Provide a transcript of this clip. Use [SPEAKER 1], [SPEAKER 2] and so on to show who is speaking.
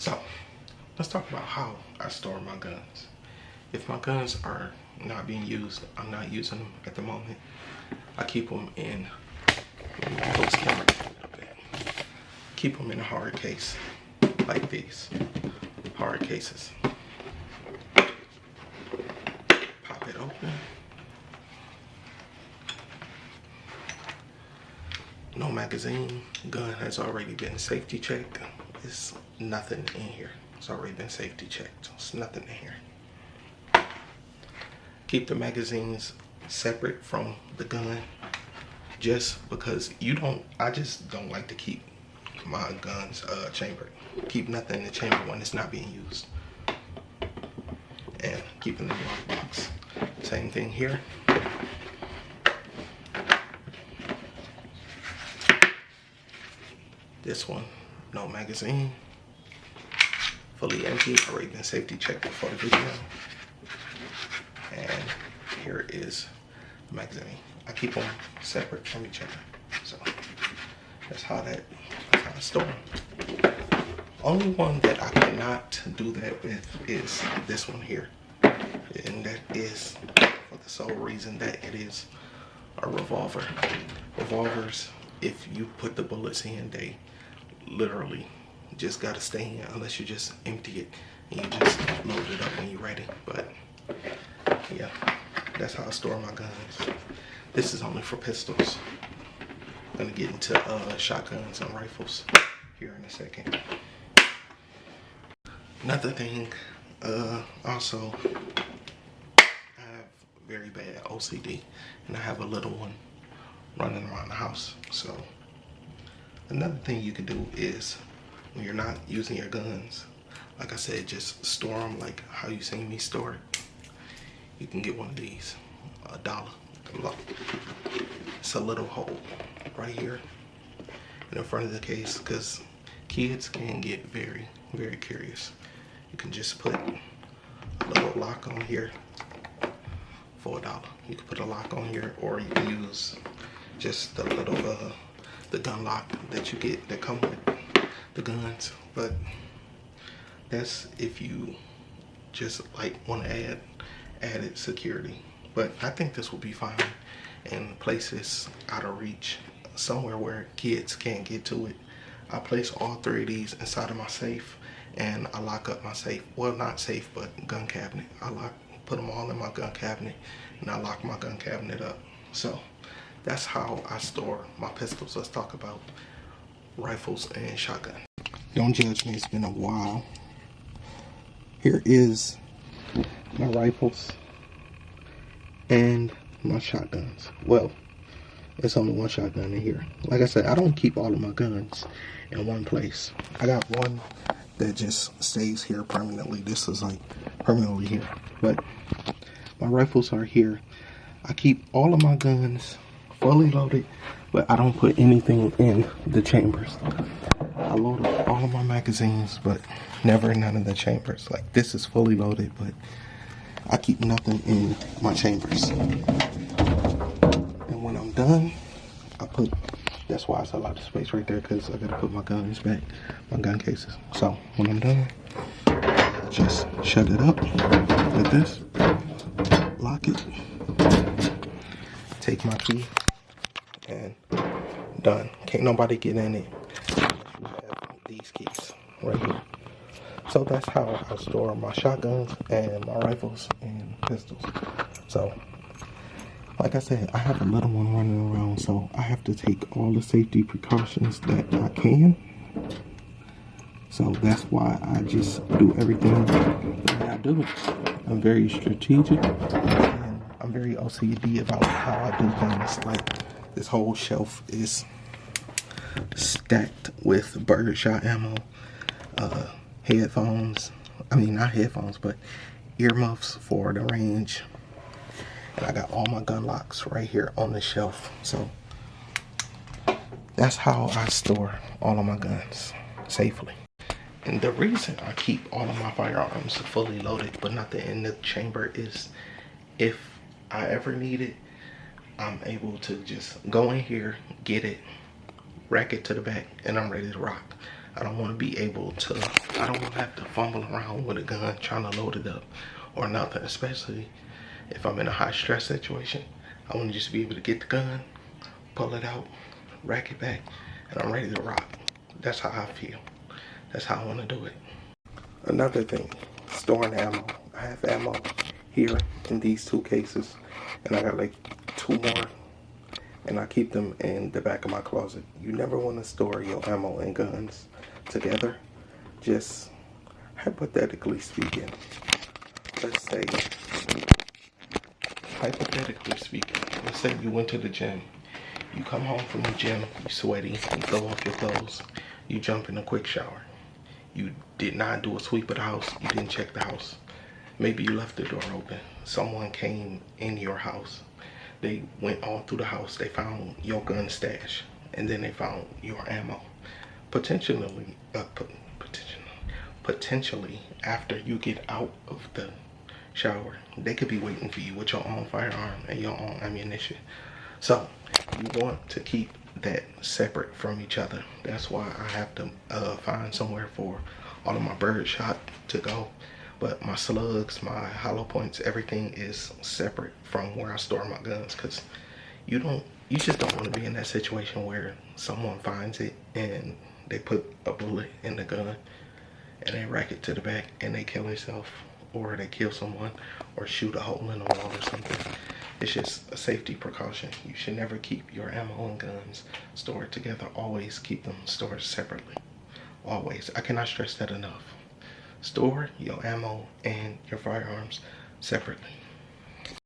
[SPEAKER 1] So let's talk about how I store my guns. If my guns are not being used, I'm not using them at the moment, I keep them in, close camera, keep them in a hard case, like these, hard cases. Pop it open. No magazine, gun has already been safety checked. There's nothing in here. It's already been safety checked. There's nothing in here. Keep the magazines separate from the gun, just because I just don't like to keep my guns chambered. Keep nothing in the chamber when it's not being used. And keep it in the lockbox. Same thing here. This one, no magazine, fully empty, already been safety checked before the video. And here is the magazine. I keep them separate from each other. So that's how I store them. Only one that I cannot do that with is this one here. And that is for the sole reason that it is a revolver. Revolvers, if you put the bullets in, they literally just gotta stay in unless you just empty it and you just load it up when you're ready. But yeah, that's how I store my guns. This is only for pistols. I'm gonna get into shotguns and rifles here in a second. Another thing, also, I have very bad OCD, and I have a little one running around the house. So another thing you can do is, when you're not using your guns, like I said, just store them like how you seen me store it. You can get one of these, $1. It's a little hole right here in the front of the case, because kids can get very, very curious. You can just put a little lock on here for $1. You can put a lock on here, or you can use just the little the gun lock that you get that come with the guns. But that's if you just like want to add added security. But I think this will be fine in places out of reach, somewhere where kids can't get to it. I place all 3 of these inside of my safe, and I lock up my safe. Well, not safe, but gun cabinet. Put them all in my gun cabinet, and I lock my gun cabinet up. So that's how I store my pistols. Let's talk about rifles and shotguns. Don't judge me, it's been a while. Here is my rifles and my shotguns. Well, it's only one shotgun in here. Like I said, I don't keep all of my guns in one place. I got one that just stays here permanently. This is like permanently here. But my rifles are here. I keep all of my guns fully loaded, but I don't put anything in the chambers. I load up all of my magazines, but never none of the chambers. Like, this is fully loaded, but I keep nothing in my chambers. And when I'm done, that's why it's a lot of space right there, because I gotta put my guns back, my gun cases. So when I'm done, just shut it up like this, lock it, take my key, and done. Can't nobody get in it unless you have these keys right here. So that's how I store my shotguns and my rifles and pistols. So like I said, I have a little one running around, so I have to take all the safety precautions that I can. So that's why I just do everything that I do. I'm very strategic, and I'm very OCD about how I do things. Like, this whole shelf is stacked with birdshot ammo, headphones. I mean, not headphones, but earmuffs for the range. And I got all my gun locks right here on the shelf. So that's how I store all of my guns safely. And the reason I keep all of my firearms fully loaded but nothing in the chamber is, if I ever need it, I'm able to just go in here, get it, rack it to the back, and I'm ready to rock. I don't want to be able to, I don't want to have to fumble around with a gun trying to load it up or nothing, especially if I'm in a high stress situation. I want to just be able to get the gun, pull it out, rack it back, and I'm ready to rock. That's how I feel. That's how I want to do it. Another thing, storing ammo. I have ammo here in these 2 cases, and I got like 2 more, and I keep them in the back of my closet. You never want to store your ammo and guns together. Just hypothetically speaking, let's say, let's say you went to the gym. You come home from the gym, you sweaty, you throw off your clothes, you jump in a quick shower. You did not do a sweep of the house, you didn't check the house. Maybe you left the door open. Someone came in your house. They went all through the house, they found your gun stash, and then they found your ammo. Potentially after you get out of the shower, they could be waiting for you with your own firearm and your own ammunition. So you want to keep that separate from each other. That's why I have to find somewhere for all of my bird shot to go. But my slugs, my hollow points, everything is separate from where I store my guns, because you just don't want to be in that situation where someone finds it and they put a bullet in the gun and they rack it to the back and they kill themselves, or they kill someone, or shoot a hole in the wall or something. It's just a safety precaution. You should never keep your ammo and guns stored together. Always keep them stored separately. Always. I cannot stress that enough. Store your ammo and your firearms separately.